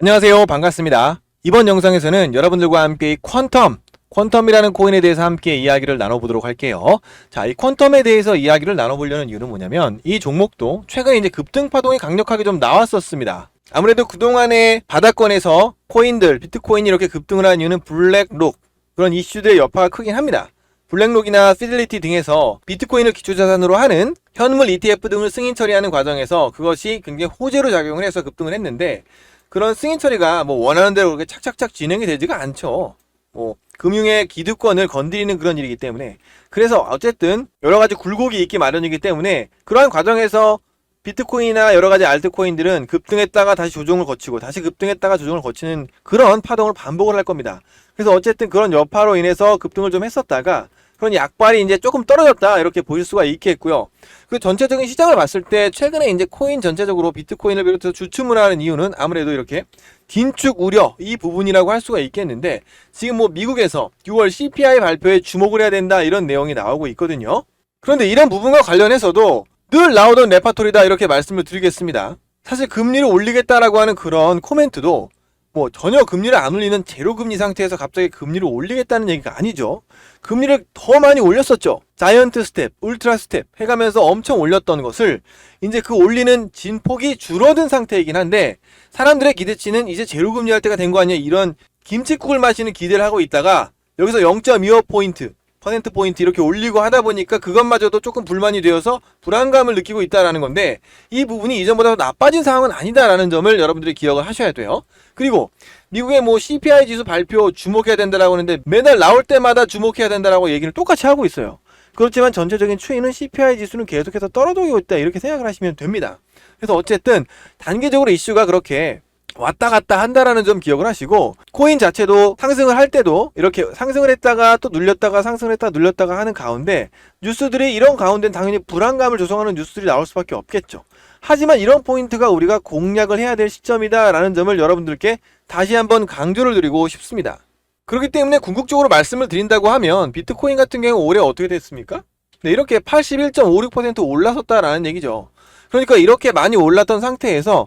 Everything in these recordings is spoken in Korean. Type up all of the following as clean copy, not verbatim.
안녕하세요. 반갑습니다. 이번 영상에서는 여러분들과 함께 이 퀀텀이라는 코인에 대해서 함께 이야기를 나눠보도록 할게요. 자, 이 퀀텀에 대해서 이야기를 나눠보려는 이유는 뭐냐면 이 종목도 최근에 이제 급등 파동이 강력하게 좀 나왔었습니다. 아무래도 그동안에 바닥권에서 코인들, 비트코인이 이렇게 급등을 한 이유는 블랙록, 그런 이슈들의 여파가 크긴 합니다. 블랙록이나 피델리티 등에서 비트코인을 기초자산으로 하는 현물 ETF 등을 승인 처리하는 과정에서 그것이 굉장히 호재로 작용을 해서 급등을 했는데, 그런 승인 처리가 뭐 원하는 대로 그렇게 착착착 진행이 되지가 않죠. 뭐 금융의 기득권을 건드리는 그런 일이기 때문에. 그래서 어쨌든 여러 가지 굴곡이 있기 마련이기 때문에 그러한 과정에서 비트코인이나 여러 가지 알트코인들은 급등했다가 다시 조정을 거치고 다시 급등했다가 조정을 거치는 그런 파동을 반복을 할 겁니다. 그래서 어쨌든 그런 여파로 인해서 급등을 좀 했었다가 그런 약발이 이제 조금 떨어졌다, 이렇게 보실 수가 있겠고요. 그 전체적인 시장을 봤을 때 최근에 이제 코인 전체적으로 비트코인을 비롯해서 주춤을 하는 이유는 아무래도 이렇게 긴축 우려, 이 부분이라고 할 수가 있겠는데, 지금 뭐 미국에서 6월 CPI 발표에 주목을 해야 된다, 이런 내용이 나오고 있거든요. 그런데 이런 부분과 관련해서도 늘 나오던 레파토리다, 이렇게 말씀을 드리겠습니다. 사실 금리를 올리겠다라고 하는 그런 코멘트도 뭐 전혀 금리를 안 올리는 제로금리 상태에서 갑자기 금리를 올리겠다는 얘기가 아니죠. 금리를 더 많이 올렸었죠. 자이언트 스텝, 울트라 스텝 해가면서 엄청 올렸던 것을 이제 그 올리는 진폭이 줄어든 상태이긴 한데, 사람들의 기대치는 이제 제로금리 할 때가 된 거 아니야, 이런 김칫국을 마시는 기대를 하고 있다가 여기서 0.25포인트 퍼센트 포인트 이렇게 올리고 하다 보니까 그것마저도 조금 불만이 되어서 불안감을 느끼고 있다라는 건데, 이 부분이 이전보다 더 나빠진 상황은 아니다라는 점을 여러분들이 기억을 하셔야 돼요. 그리고 미국의 뭐 CPI 지수 발표 주목해야 된다라고 하는데 매달 나올 때마다 주목해야 된다라고 얘기를 똑같이 하고 있어요. 그렇지만 전체적인 추이는 CPI 지수는 계속해서 떨어지고 있다, 이렇게 생각을 하시면 됩니다. 그래서 어쨌든 단기적으로 이슈가 그렇게 왔다 갔다 한다라는 점 기억을 하시고, 코인 자체도 상승을 할 때도 이렇게 상승을 했다가 또 눌렸다가 상승을 했다가 눌렸다가 하는 가운데, 뉴스들이 이런 가운데는 당연히 불안감을 조성하는 뉴스들이 나올 수밖에 없겠죠. 하지만 이런 포인트가 우리가 공략을 해야 될 시점이다 라는 점을 여러분들께 다시 한번 강조를 드리고 싶습니다. 그렇기 때문에 궁극적으로 말씀을 드린다고 하면 비트코인 같은 경우 올해 어떻게 됐습니까? 네, 이렇게 81.56% 올라섰다라는 얘기죠. 그러니까 이렇게 많이 올랐던 상태에서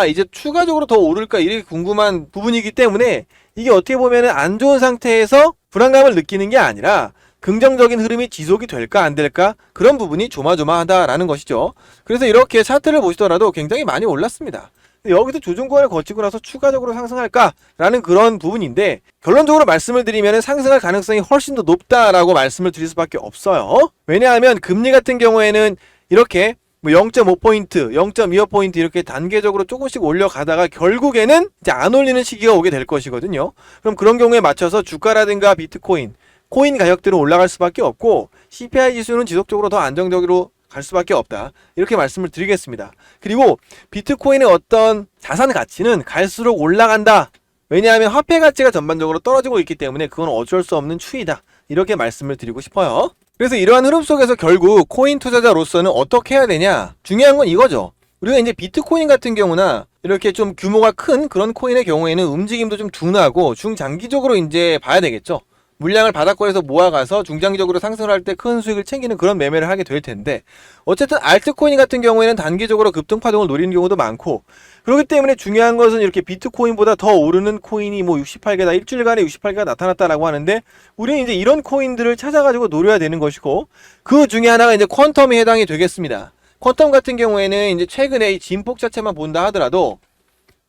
이제 추가적으로 더 오를까, 이렇게 궁금한 부분이기 때문에, 이게 어떻게 보면 안 좋은 상태에서 불안감을 느끼는 게 아니라 긍정적인 흐름이 지속이 될까 안 될까, 그런 부분이 조마조마하다라는 것이죠. 그래서 이렇게 차트를 보시더라도 굉장히 많이 올랐습니다. 여기서 조정 구간을 거치고 나서 추가적으로 상승할까라는 그런 부분인데, 결론적으로 말씀을 드리면 상승할 가능성이 훨씬 더 높다라고 말씀을 드릴 수밖에 없어요. 왜냐하면 금리 같은 경우에는 이렇게 뭐 0.5포인트, 0.25포인트 이렇게 단계적으로 조금씩 올려가다가 결국에는 이제 안 올리는 시기가 오게 될 것이거든요. 그럼 그런 경우에 맞춰서 주가라든가 비트코인, 코인 가격들은 올라갈 수밖에 없고, CPI 지수는 지속적으로 더 안정적으로 갈 수밖에 없다, 이렇게 말씀을 드리겠습니다. 그리고 비트코인의 어떤 자산 가치는 갈수록 올라간다. 왜냐하면 화폐 가치가 전반적으로 떨어지고 있기 때문에 그건 어쩔 수 없는 추이다, 이렇게 말씀을 드리고 싶어요. 그래서 이러한 흐름 속에서 결국 코인 투자자로서는 어떻게 해야 되냐, 중요한 건 이거죠. 우리가 이제 비트코인 같은 경우나 이렇게 좀 규모가 큰 그런 코인의 경우에는 움직임도 좀 둔하고 중장기적으로 이제 봐야 되겠죠. 물량을 바닥권에서 모아가서 중장기적으로 상승을 할 때 큰 수익을 챙기는 그런 매매를 하게 될 텐데, 어쨌든 알트코인 같은 경우에는 단기적으로 급등 파동을 노리는 경우도 많고, 그렇기 때문에 중요한 것은 이렇게 비트코인보다 더 오르는 코인이 뭐 68개다, 일주일간에 68개가 나타났다라고 하는데, 우리는 이제 이런 코인들을 찾아가지고 노려야 되는 것이고, 그 중에 하나가 이제 퀀텀이 해당이 되겠습니다. 퀀텀 같은 경우에는 이제 최근에 이 진폭 자체만 본다 하더라도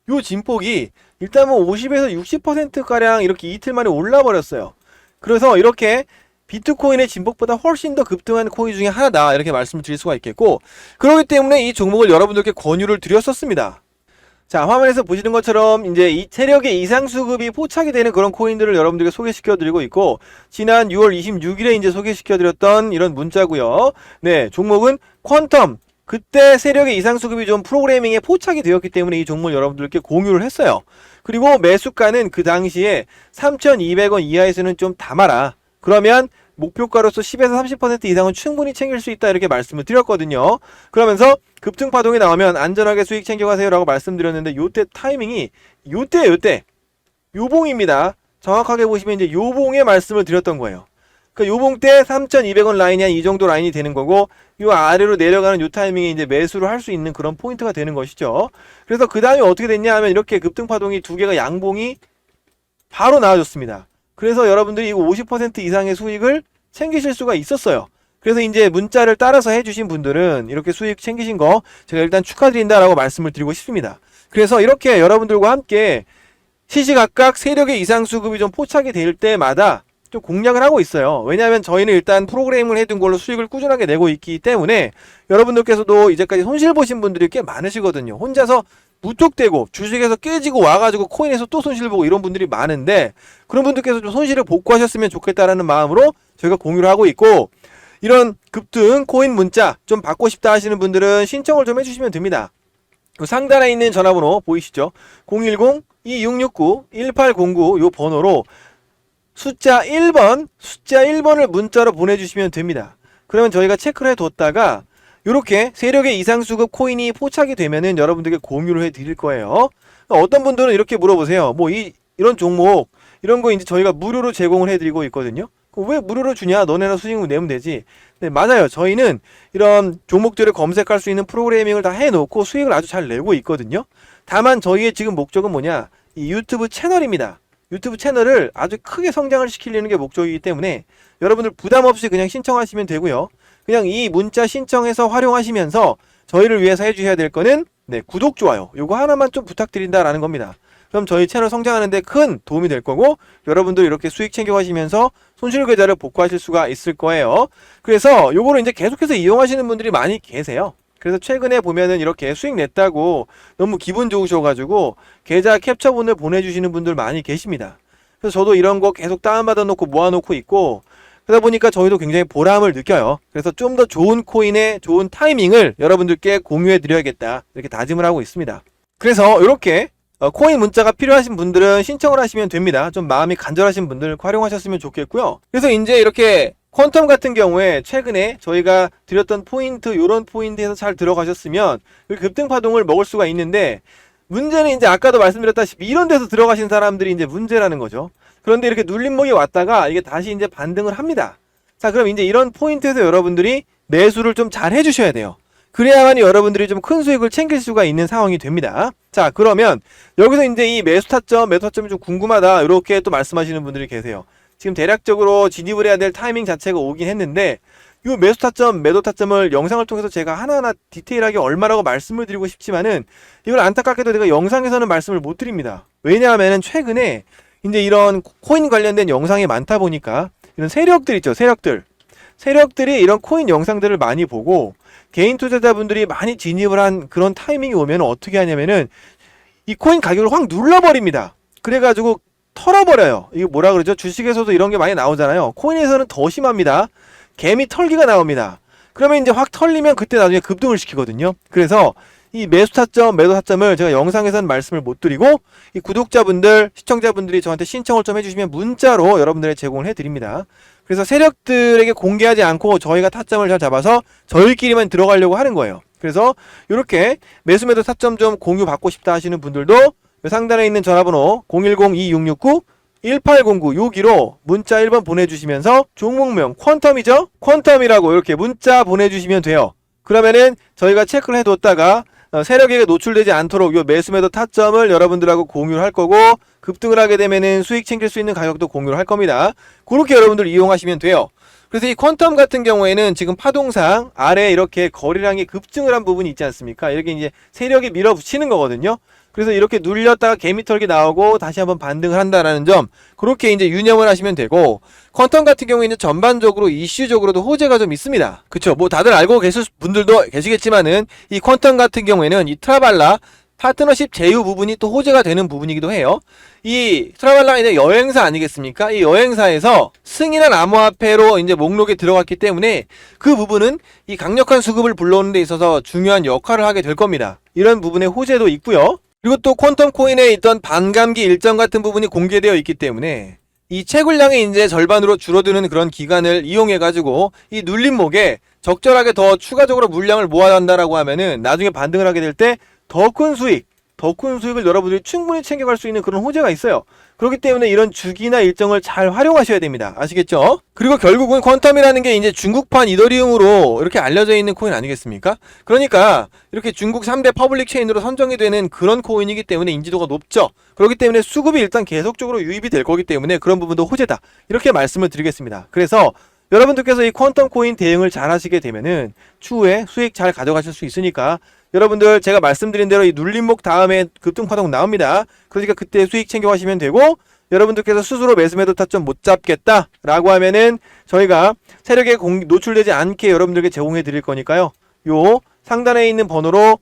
요 진폭이 일단 뭐 50에서 60%가량 이렇게 이틀 만에 올라 버렸어요. 그래서 이렇게 비트코인의 진폭보다 훨씬 더 급등한 코인 중에 하나다, 이렇게 말씀을 드릴 수가 있겠고, 그렇기 때문에 이 종목을 여러분들께 권유를 드렸었습니다. 자, 화면에서 보시는 것처럼 이제 이 세력의 이상 수급이 포착이 되는 그런 코인들을 여러분들께 소개시켜 드리고 있고, 지난 6월 26일에 이제 소개시켜 드렸던 이런 문자고요. 네, 종목은 퀀텀. 그때 세력의 이상 수급이 좀 프로그래밍에 포착이 되었기 때문에 이 종목을 여러분들께 공유를 했어요. 그리고 매수가는 그 당시에 3,200원 이하에서는 좀 담아라, 그러면 목표가로서 10에서 30% 이상은 충분히 챙길 수 있다, 이렇게 말씀을 드렸거든요. 그러면서 급등 파동이 나오면 안전하게 수익 챙겨가세요 라고 말씀드렸는데, 요때 타이밍이 요때 요봉입니다. 정확하게 보시면 이제 요봉의 말씀을 드렸던 거예요. 그러니까 요봉 때 3,200원 라인이 한 이 정도 라인이 되는 거고, 요 아래로 내려가는 요 타이밍에 이제 매수를 할 수 있는 그런 포인트가 되는 것이죠. 그래서 그 다음에 어떻게 됐냐 하면 이렇게 급등 파동이 두 개가 양봉이 바로 나와줬습니다. 그래서 여러분들이 이거 50% 이상의 수익을 챙기실 수가 있었어요. 그래서 이제 문자를 따라서 해주신 분들은 이렇게 수익 챙기신 거 제가 일단 축하드린다라고 말씀을 드리고 싶습니다. 그래서 이렇게 여러분들과 함께 시시각각 세력의 이상 수급이 좀 포착이 될 때마다 좀 공략을 하고 있어요. 왜냐하면 저희는 일단 프로그램을 해둔 걸로 수익을 꾸준하게 내고 있기 때문에 여러분들께서도 이제까지 손실 보신 분들이 꽤 많으시거든요. 혼자서 무턱대고 주식에서 깨지고 와가지고 코인에서 또 손실 보고 이런 분들이 많은데, 그런 분들께서 좀 손실을 복구하셨으면 좋겠다라는 마음으로 저희가 공유를 하고 있고, 이런 급등 코인 문자 좀 받고 싶다 하시는 분들은 신청을 좀 해주시면 됩니다. 상단에 있는 전화번호 보이시죠? 010-2669-1809 요 번호로 숫자 1번을 문자로 보내주시면 됩니다. 그러면 저희가 체크를 해뒀다가 이렇게 세력의 이상수급 코인이 포착이 되면은 여러분들께 공유를 해드릴 거예요. 어떤 분들은 이렇게 물어보세요. 뭐 이런 종목 이런 거 이제 저희가 무료로 제공을 해드리고 있거든요. 왜 무료로 주냐? 너네나 수익을 내면 되지. 네, 맞아요. 저희는 이런 종목들을 검색할 수 있는 프로그래밍을 다 해놓고 수익을 아주 잘 내고 있거든요. 다만 저희의 지금 목적은 뭐냐? 이 유튜브 채널입니다. 유튜브 채널을 아주 크게 성장을 시키려는 게 목적이기 때문에 여러분들 부담 없이 그냥 신청하시면 되고요. 그냥 이 문자 신청해서 활용하시면서 저희를 위해서 해주셔야 될 거는 구독, 좋아요 요거 하나만 좀 부탁드린다라는 겁니다. 그럼 저희 채널 성장하는데 큰 도움이 될 거고, 여러분들 이렇게 수익 챙겨가시면서 손실 계좌를 복구하실 수가 있을 거예요. 그래서 요거를 이제 계속해서 이용하시는 분들이 많이 계세요. 그래서 최근에 보면은 이렇게 수익 냈다고 너무 기분 좋으셔가지고 계좌 캡처본을 보내주시는 분들 많이 계십니다. 그래서 저도 이런 거 계속 다운받아 놓고 모아놓고 있고, 그러다 보니까 저희도 굉장히 보람을 느껴요. 그래서 좀 더 좋은 코인의 좋은 타이밍을 여러분들께 공유해 드려야겠다, 이렇게 다짐을 하고 있습니다. 그래서 이렇게 코인 문자가 필요하신 분들은 신청을 하시면 됩니다. 좀 마음이 간절하신 분들 활용하셨으면 좋겠고요. 그래서 이제 이렇게 퀀텀 같은 경우에 최근에 저희가 드렸던 포인트, 요런 포인트에서 잘 들어가셨으면 급등 파동을 먹을 수가 있는데, 문제는 이제 아까도 말씀드렸다시피 이런 데서 들어가신 사람들이 이제 문제라는 거죠. 그런데 이렇게 눌림목이 왔다가 이게 다시 이제 반등을 합니다. 자, 그럼 이제 이런 포인트에서 여러분들이 매수를 좀 잘 해주셔야 돼요. 그래야만이 여러분들이 좀 큰 수익을 챙길 수가 있는 상황이 됩니다. 자, 그러면 여기서 이제 이 매수 타점이 좀 궁금하다, 이렇게 또 말씀하시는 분들이 계세요. 지금 대략적으로 진입을 해야 될 타이밍 자체가 오긴 했는데, 이 매수 타점, 매도 타점을 영상을 통해서 제가 하나하나 디테일하게 얼마라고 말씀을 드리고 싶지만은 이걸 안타깝게도 제가 영상에서는 말씀을 못 드립니다. 왜냐하면은 최근에 이제 이런 코인 관련된 영상이 많다 보니까 이런 세력들 있죠, 세력들이 이런 코인 영상들을 많이 보고 개인 투자자분들이 많이 진입을 한 그런 타이밍이 오면 어떻게 하냐면은 이 코인 가격을 확 눌러버립니다. 그래가지고 털어버려요. 이거 뭐라 그러죠? 주식에서도 이런 게 많이 나오잖아요. 코인에서는 더 심합니다. 개미 털기가 나옵니다. 그러면 이제 확 털리면 그때 나중에 급등을 시키거든요. 그래서 이 매수 타점, 매도 타점을 제가 영상에서는 말씀을 못 드리고, 이 구독자분들, 시청자분들이 저한테 신청을 좀 해주시면 문자로 여러분들의 제공을 해드립니다. 그래서 세력들에게 공개하지 않고 저희가 타점을 잘 잡아서 저희끼리만 들어가려고 하는 거예요. 그래서 이렇게 매수 매도 타점 좀 공유 받고 싶다 하시는 분들도 상단에 있는 전화번호 010-2669-1809 여기로 문자 1번 보내주시면서 종목명 퀀텀이죠? 퀀텀이라고 이렇게 문자 보내주시면 돼요. 그러면은 저희가 체크를 해뒀다가 세력에게 노출되지 않도록 요 매수 매도 타점을 여러분들하고 공유를 할 거고, 급등을 하게 되면은 수익 챙길 수 있는 가격도 공유를 할 겁니다. 그렇게 여러분들 이용하시면 돼요. 그래서 이 퀀텀 같은 경우에는 지금 파동상 아래 이렇게 거래량이 급증을 한 부분이 있지 않습니까? 이렇게 이제 세력이 밀어붙이는 거거든요. 그래서 이렇게 눌렸다가 개미털기 나오고 다시 한번 반등을 한다라는 점, 그렇게 이제 유념을 하시면 되고, 퀀텀 같은 경우에는 전반적으로 이슈적으로도 호재가 좀 있습니다. 그쵸? 뭐 다들 알고 계실 분들도 계시겠지만은 이 퀀텀 같은 경우에는 이 트라발라 파트너십 제휴 부분이 또 호재가 되는 부분이기도 해요. 이 트라발라가 이제 여행사 아니겠습니까? 이 여행사에서 승인한 암호화폐로 이제 목록에 들어갔기 때문에 그 부분은 이 강력한 수급을 불러오는 데 있어서 중요한 역할을 하게 될 겁니다. 이런 부분의 호재도 있고요. 그리고 또 퀀텀 코인에 있던 반감기 일정 같은 부분이 공개되어 있기 때문에 이 채굴량이 이제 절반으로 줄어드는 그런 기간을 이용해 가지고 이 눌림목에 적절하게 더 추가적으로 물량을 모아야 한다라고 하면은 나중에 반등을 하게 될 때 더 큰 수익, 더 큰 수익을 여러분들이 충분히 챙겨갈 수 있는 그런 호재가 있어요. 그렇기 때문에 이런 주기나 일정을 잘 활용하셔야 됩니다. 아시겠죠? 그리고 결국은 퀀텀이라는 게 이제 중국판 이더리움으로 이렇게 알려져 있는 코인 아니겠습니까? 그러니까 이렇게 중국 3대 퍼블릭 체인으로 선정이 되는 그런 코인이기 때문에 인지도가 높죠. 그렇기 때문에 수급이 일단 계속적으로 유입이 될 거기 때문에 그런 부분도 호재다. 이렇게 말씀을 드리겠습니다. 그래서 여러분들께서 이 퀀텀 코인 대응을 잘 하시게 되면은 추후에 수익 잘 가져가실 수 있으니까 여러분들 제가 말씀드린 대로 이 눌림목 다음에 급등파동 나옵니다. 그러니까 그때 수익 챙겨가시면 되고, 여러분들께서 스스로 매수매도 타점 못 잡겠다 라고 하면은 저희가 세력에 노출되지 않게 여러분들께 제공해 드릴 거니까요. 요 상단에 있는 번호로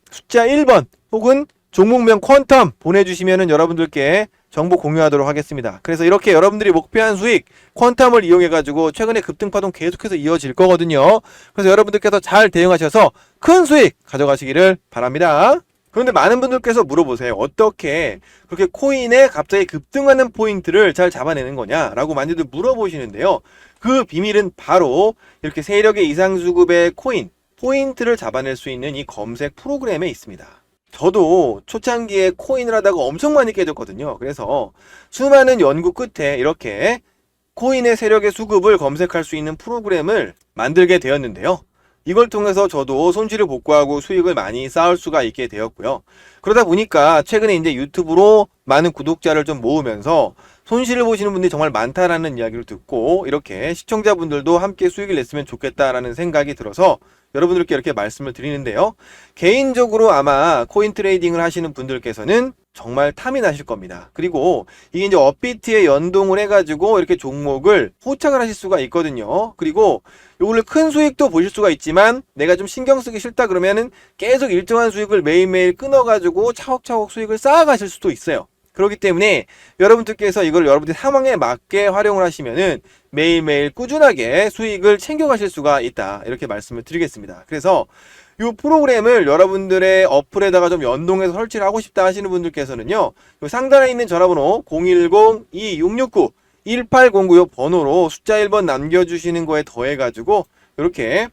숫자 1번 혹은 종목명 퀀텀 보내주시면은 여러분들께 정보 공유하도록 하겠습니다. 그래서 이렇게 여러분들이 목표한 수익 퀀텀을 이용해가지고 최근에 급등파동 계속해서 이어질 거거든요. 그래서 여러분들께서 잘 대응하셔서 큰 수익 가져가시기를 바랍니다. 그런데 많은 분들께서 물어보세요. 어떻게 그렇게 코인에 갑자기 급등하는 포인트를 잘 잡아내는 거냐라고 많이들 물어보시는데요. 그 비밀은 바로 이렇게 세력의 이상수급의 코인 포인트를 잡아낼 수 있는 이 검색 프로그램에 있습니다. 저도 초창기에 코인을 하다가 엄청 많이 깨졌거든요. 그래서 수많은 연구 끝에 이렇게 코인의 세력의 수급을 검색할 수 있는 프로그램을 만들게 되었는데요. 이걸 통해서 저도 손실을 복구하고 수익을 많이 쌓을 수가 있게 되었고요. 그러다 보니까 최근에 이제 유튜브로 많은 구독자를 좀 모으면서 손실을 보시는 분들이 정말 많다라는 이야기를 듣고 이렇게 시청자분들도 함께 수익을 냈으면 좋겠다라는 생각이 들어서 여러분들께 이렇게 말씀을 드리는데요. 개인적으로 아마 코인 트레이딩을 하시는 분들께서는 정말 탐이 나실 겁니다. 그리고 이게 이제 업비트에 연동을 해가지고 이렇게 종목을 포착을 하실 수가 있거든요. 그리고 요걸로 큰 수익도 보실 수가 있지만 내가 좀 신경 쓰기 싫다 그러면은 계속 일정한 수익을 매일매일 끊어가지고 차곡차곡 수익을 쌓아가실 수도 있어요. 그렇기 때문에 여러분들께서 이걸 여러분들 상황에 맞게 활용을 하시면은 매일매일 꾸준하게 수익을 챙겨가실 수가 있다. 이렇게 말씀을 드리겠습니다. 그래서 이 프로그램을 여러분들의 어플에다가 좀 연동해서 설치를 하고 싶다 하시는 분들께서는요. 요 상단에 있는 전화번호 010-2699-1809 요 번호로 숫자 1번 남겨주시는 거에 더해가지고 이렇게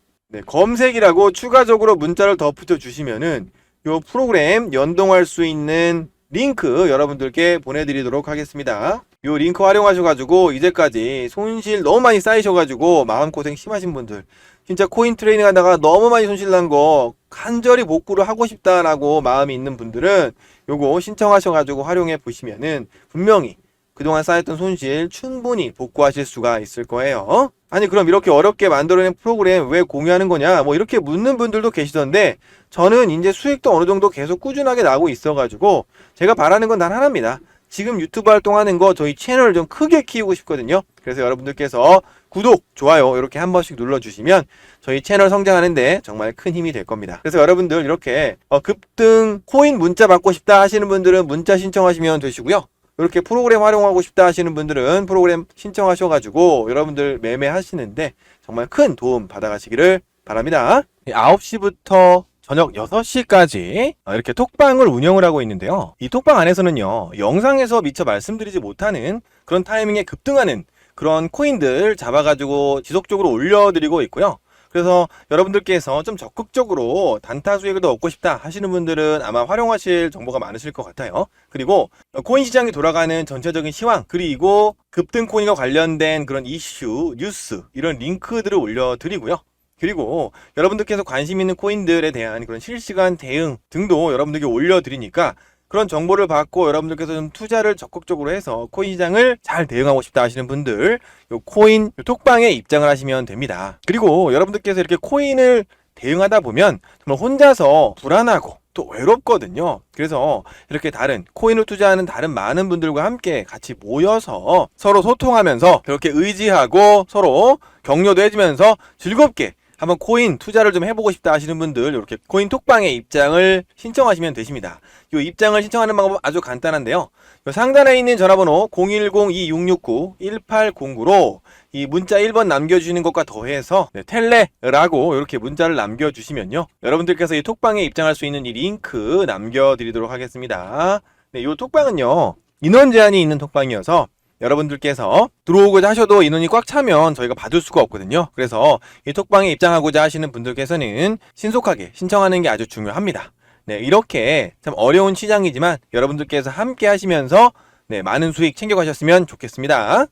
검색이라고 추가적으로 문자를 더 붙여주시면은 요 프로그램 연동할 수 있는 링크 여러분들께 보내드리도록 하겠습니다. 요 링크 활용하셔가지고 이제까지 손실 너무 많이 쌓이셔가지고 마음고생 심하신 분들, 진짜 코인 트레이닝 하다가 너무 많이 손실 난 거 간절히 복구를 하고 싶다라고 마음이 있는 분들은 요거 신청하셔가지고 활용해 보시면은 분명히 그동안 쌓였던 손실 충분히 복구하실 수가 있을 거예요. 아니 그럼 이렇게 어렵게 만들어낸 프로그램 왜 공유하는 거냐 뭐 이렇게 묻는 분들도 계시던데, 저는 이제 수익도 어느 정도 계속 꾸준하게 나고 있어가지고 제가 바라는 건 단 하나입니다. 지금 유튜브 활동하는 거 저희 채널을 좀 크게 키우고 싶거든요. 그래서 여러분들께서 구독, 좋아요 이렇게 한 번씩 눌러주시면 저희 채널 성장하는데 정말 큰 힘이 될 겁니다. 그래서 여러분들 이렇게 급등 코인 문자 받고 싶다 하시는 분들은 문자 신청하시면 되시고요. 이렇게 프로그램 활용하고 싶다 하시는 분들은 프로그램 신청하셔가지고 여러분들 매매하시는데 정말 큰 도움 받아가시기를 바랍니다. 9시부터 저녁 6시까지 이렇게 톡방을 운영을 하고 있는데요. 이 톡방 안에서는요, 영상에서 미처 말씀드리지 못하는 그런 타이밍에 급등하는 그런 코인들 잡아가지고 지속적으로 올려드리고 있고요. 그래서 여러분들께서 좀 적극적으로 단타 수익을 더 얻고 싶다 하시는 분들은 아마 활용하실 정보가 많으실 것 같아요. 그리고 코인 시장이 돌아가는 전체적인 시황, 그리고 급등 코인과 관련된 그런 이슈, 뉴스 이런 링크들을 올려드리고요. 그리고 여러분들께서 관심 있는 코인들에 대한 그런 실시간 대응 등도 여러분들께 올려드리니까 그런 정보를 받고 여러분들께서 좀 투자를 적극적으로 해서 코인 시장을 잘 대응하고 싶다 하시는 분들 요 코인 톡방에 입장을 하시면 됩니다. 그리고 여러분들께서 이렇게 코인을 대응하다 보면 정말 혼자서 불안하고 또 외롭거든요. 그래서 이렇게 다른 코인을 투자하는 다른 많은 분들과 함께 같이 모여서 서로 소통하면서 그렇게 의지하고 서로 격려도 해주면서 즐겁게 한번 코인 투자를 좀 해보고 싶다 하시는 분들 이렇게 코인 톡방에 입장을 신청하시면 되십니다. 이 입장을 신청하는 방법은 아주 간단한데요. 상단에 있는 전화번호 010-2699-1809로 이 문자 1번 남겨주시는 것과 더해서 텔레라고 이렇게 문자를 남겨주시면요, 여러분들께서 이 톡방에 입장할 수 있는 이 링크 남겨드리도록 하겠습니다. 이 톡방은요, 인원 제한이 있는 톡방이어서 여러분들께서 들어오고자 하셔도 인원이 꽉 차면 저희가 받을 수가 없거든요. 그래서 이 톡방에 입장하고자 하시는 분들께서는 신속하게 신청하는 게 아주 중요합니다. 네, 이렇게 참 어려운 시장이지만 여러분들께서 함께 하시면서 네, 많은 수익 챙겨가셨으면 좋겠습니다.